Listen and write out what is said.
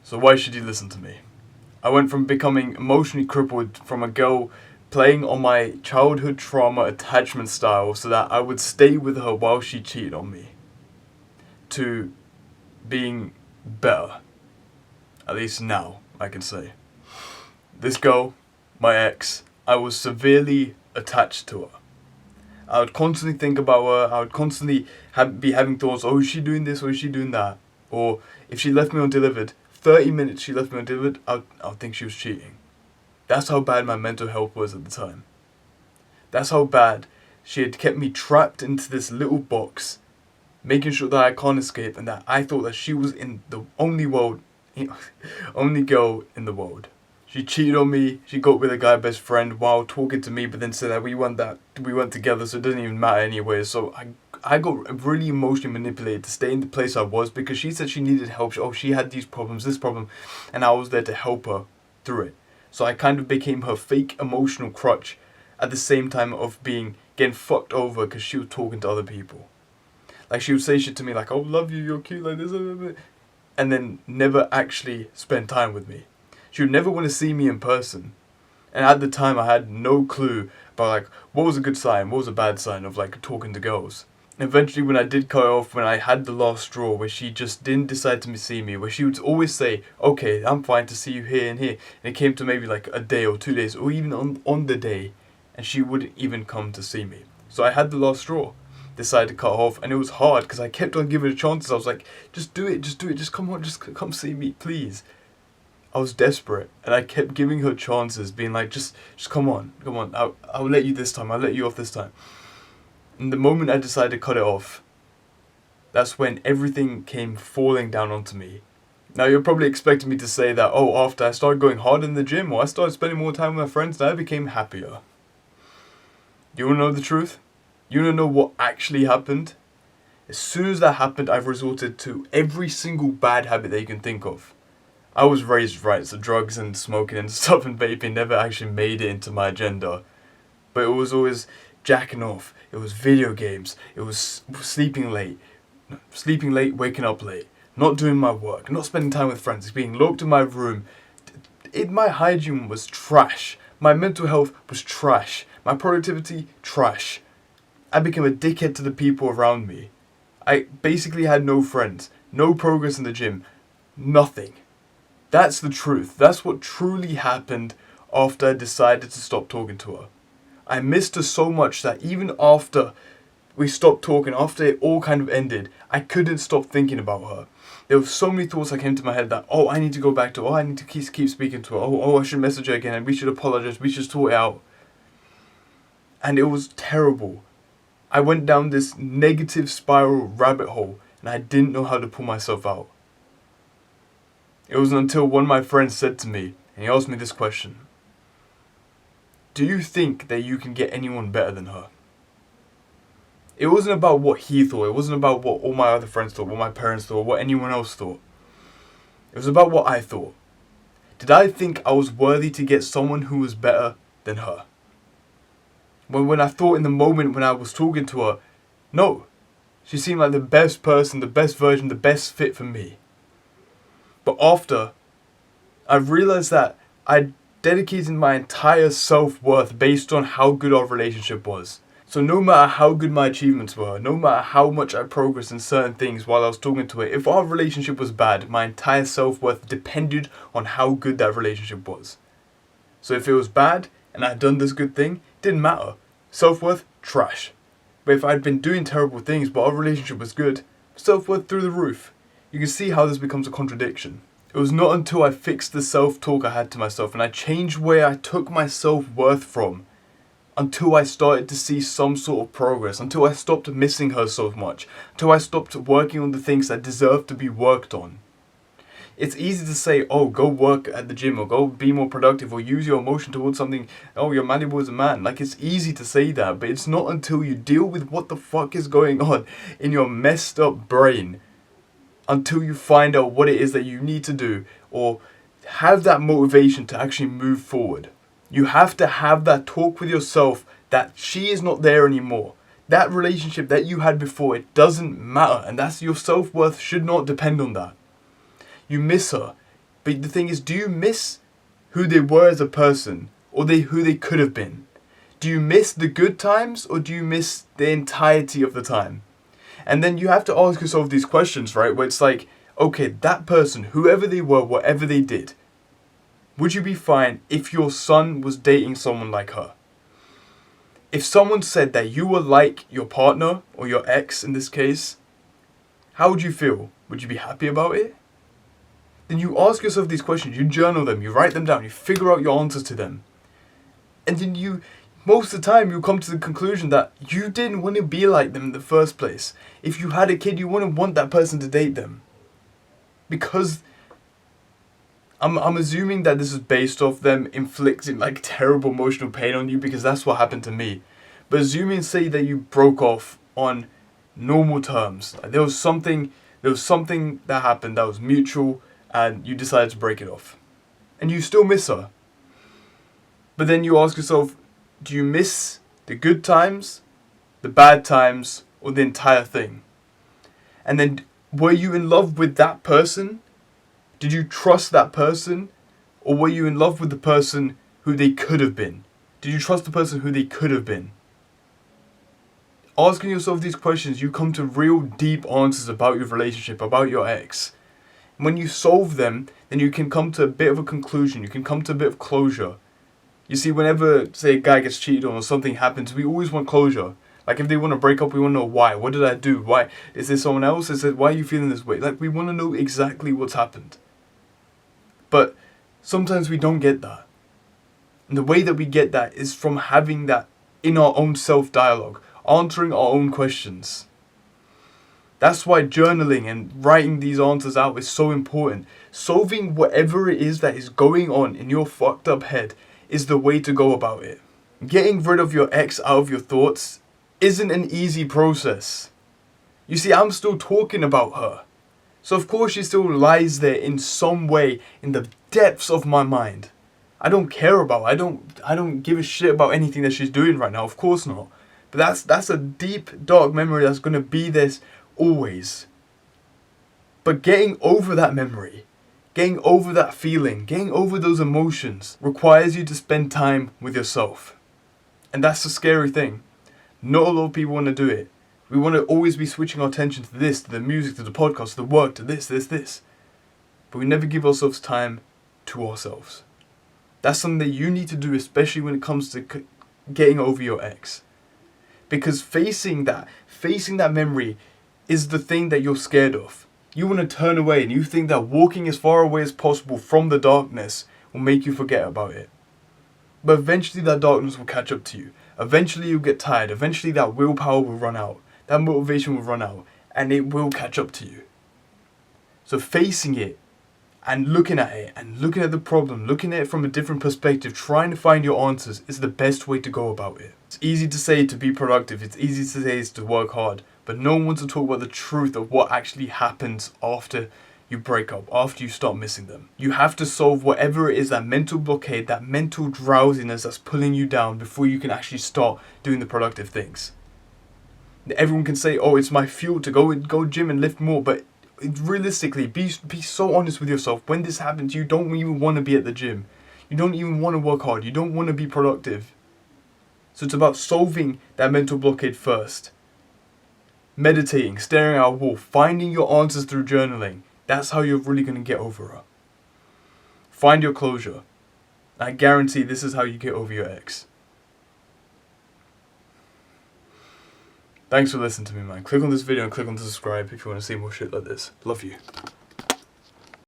So why should you listen to me? I went from becoming emotionally crippled from a girl playing on my childhood trauma attachment style so that I would stay with her while she cheated on me, to being better. At least now, I can say. This girl, my ex, I was severely attached to her. I would constantly think about her. I would constantly be having thoughts, oh, is she doing this or is she doing that? Or if she left me undelivered, 30 minutes she left me undelivered, I would think she was cheating. That's how bad my mental health was at the time. That's how bad she had kept me trapped into this little box, making sure that I can't escape, and that I thought that she was in the only girl in the world. She cheated on me. She got with a guy best friend while talking to me, but then said that we weren't together, so it doesn't even matter anyway. So I got really emotionally manipulated to stay in the place I was because she said she needed help. She had these problems, this problem, and I was there to help her through it. So I kind of became her fake emotional crutch at the same time of getting fucked over because she was talking to other people. Like, she would say shit to me like, oh, love you, you're cute, like this, and then never actually spend time with me. She would never want to see me in person. And at the time, I had no clue about, like, what was a good sign, what was a bad sign of, like, talking to girls. Eventually, when I did cut off, when I had the last straw, where she just didn't decide to see me, where she would always say, okay, I'm fine to see you here and here. And it came to maybe, like, a day or 2 days, or even on the day, and she wouldn't even come to see me. So I had the last straw. Decided to cut off, and it was hard because I kept on giving her chances. I was like, just do it, just come on, just come see me, please. I was desperate, and I kept giving her chances, being like, just come on, I'll let you this time, I'll let you off this time. And the moment I decided to cut it off, that's when everything came falling down onto me. Now, you're probably expecting me to say that, oh, after I started going hard in the gym, or I started spending more time with my friends, and I became happier. You wanna know the truth? You wanna know what actually happened? As soon as that happened, I've resorted to every single bad habit that you can think of. I was raised right, so drugs and smoking and stuff and vaping never actually made it into my agenda. But it was always jacking off, it was video games, it was sleeping late, waking up late, not doing my work, not spending time with friends, being locked in my room. My hygiene was trash. My mental health was trash. My productivity, trash. I became a dickhead to the people around me. I basically had no friends, no progress in the gym, nothing. That's the truth. That's what truly happened after I decided to stop talking to her. I missed her so much that even after we stopped talking, after it all kind of ended, I couldn't stop thinking about her. There were so many thoughts that came to my head that, oh, I need to go back to her, oh, I need to keep speaking to her, oh, I should message her again, and we should apologize, we should sort it out. And it was terrible. I went down this negative spiral rabbit hole, and I didn't know how to pull myself out. It wasn't until one of my friends said to me, and he asked me this question: do you think that you can get anyone better than her? It wasn't about what he thought, it wasn't about what all my other friends thought, what my parents thought, what anyone else thought. It was about what I thought. Did I think I was worthy to get someone who was better than her? When I thought in the moment when I was talking to her, no. She seemed like the best person, the best version, the best fit for me. But after, I realized that I dedicated my entire self-worth based on how good our relationship was. So no matter how good my achievements were, no matter how much I progressed in certain things while I was talking to her, if our relationship was bad, my entire self-worth depended on how good that relationship was. So if it was bad and I had done this good thing, it didn't matter. Self-worth, trash. But if I'd been doing terrible things but our relationship was good, self-worth through the roof. You can see how this becomes a contradiction. It was not until I fixed the self-talk I had to myself and I changed where I took my self-worth from, until I started to see some sort of progress, until I stopped missing her so much, until I stopped working on the things that deserve to be worked on. It's easy to say, oh, go work at the gym, or go be more productive, or use your emotion towards something, oh, you're malleable as a man. Like, it's easy to say that, but it's not until you deal with what the fuck is going on in your messed up brain, until you find out what it is that you need to do, or have that motivation to actually move forward. You have to have that talk with yourself that she is not there anymore. That relationship that you had before, it doesn't matter, and that's your self-worth should not depend on that. You miss her. But the thing is, do you miss who they were as a person, or who they could have been? Do you miss the good times, or do you miss the entirety of the time? And then you have to ask yourself these questions, right? Where it's like, okay, that person, whoever they were, whatever they did, would you be fine if your son was dating someone like her? If someone said that you were like your partner, or your ex in this case, how would you feel? Would you be happy about it? Then you ask yourself these questions, you journal them, you write them down, you figure out your answers to them. And then most of the time, you'll come to the conclusion that you didn't want to be like them in the first place. If you had a kid, you wouldn't want that person to date them. Because I'm assuming that this is based off them inflicting like terrible emotional pain on you, because that's what happened to me. But assuming, say that you broke off on normal terms, like there was something that happened that was mutual, and you decided to break it off, and you still miss her. But then you ask yourself, do you miss the good times, the bad times, or the entire thing? And then, were you in love with that person? Did you trust that person? Or were you in love with the person who they could have been? Did you trust the person who they could have been? Asking yourself these questions, you come to real deep answers about your relationship, about your ex. When you solve them, then you can come to a bit of a conclusion. You can come to a bit of closure. You see, whenever, say, a guy gets cheated on or something happens, we always want closure. Like, if they want to break up, we want to know why. What did I do? Why? Is there someone else? Why are you feeling this way? Like, we want to know exactly what's happened. But sometimes we don't get that. And the way that we get that is from having that in our own self-dialogue, answering our own questions. That's why journaling and writing these answers out is so important. Solving whatever it is that is going on in your fucked up head is the way to go about it. Getting rid of your ex out of your thoughts isn't an easy process. You see, I'm still talking about her. So of course she still lies there in some way in the depths of my mind. I don't care about her. I don't give a shit about anything that she's doing right now. Of course not. But that's a deep, dark memory that's going to be there always. But getting over that memory, getting over that feeling, getting over those emotions requires you to spend time with yourself. And that's the scary thing. Not a lot of people want to do it. We want to always be switching our attention to this, to the music, to the podcast, to the work, to this. But we never give ourselves time to ourselves. That's something that you need to do, especially when it comes to getting over your ex. Because facing that memory is the thing that you're scared of. You want to turn away and you think that walking as far away as possible from the darkness will make you forget about it. But eventually that darkness will catch up to you. Eventually you'll get tired. Eventually that willpower will run out. That motivation will run out. And it will catch up to you. So facing it and looking at it and looking at the problem, looking at it from a different perspective, trying to find your answers is the best way to go about it. It's easy to say to be productive. It's easy to say to work hard. But no one wants to talk about the truth of what actually happens after you break up, after you start missing them. You have to solve whatever it is, that mental blockade, that mental drowsiness that's pulling you down before you can actually start doing the productive things. Everyone can say, oh, it's my fuel to go gym and lift more, but realistically, be so honest with yourself. When this happens, you don't even want to be at the gym. You don't even want to work hard. You don't want to be productive. So it's about solving that mental blockade first. Meditating, staring at a wall, finding your answers through journaling. That's how you're really going to get over her. Find your closure. I guarantee this is how you get over your ex. Thanks for listening to me, man. Click on this video and click on subscribe if you want to see more shit like this. Love you.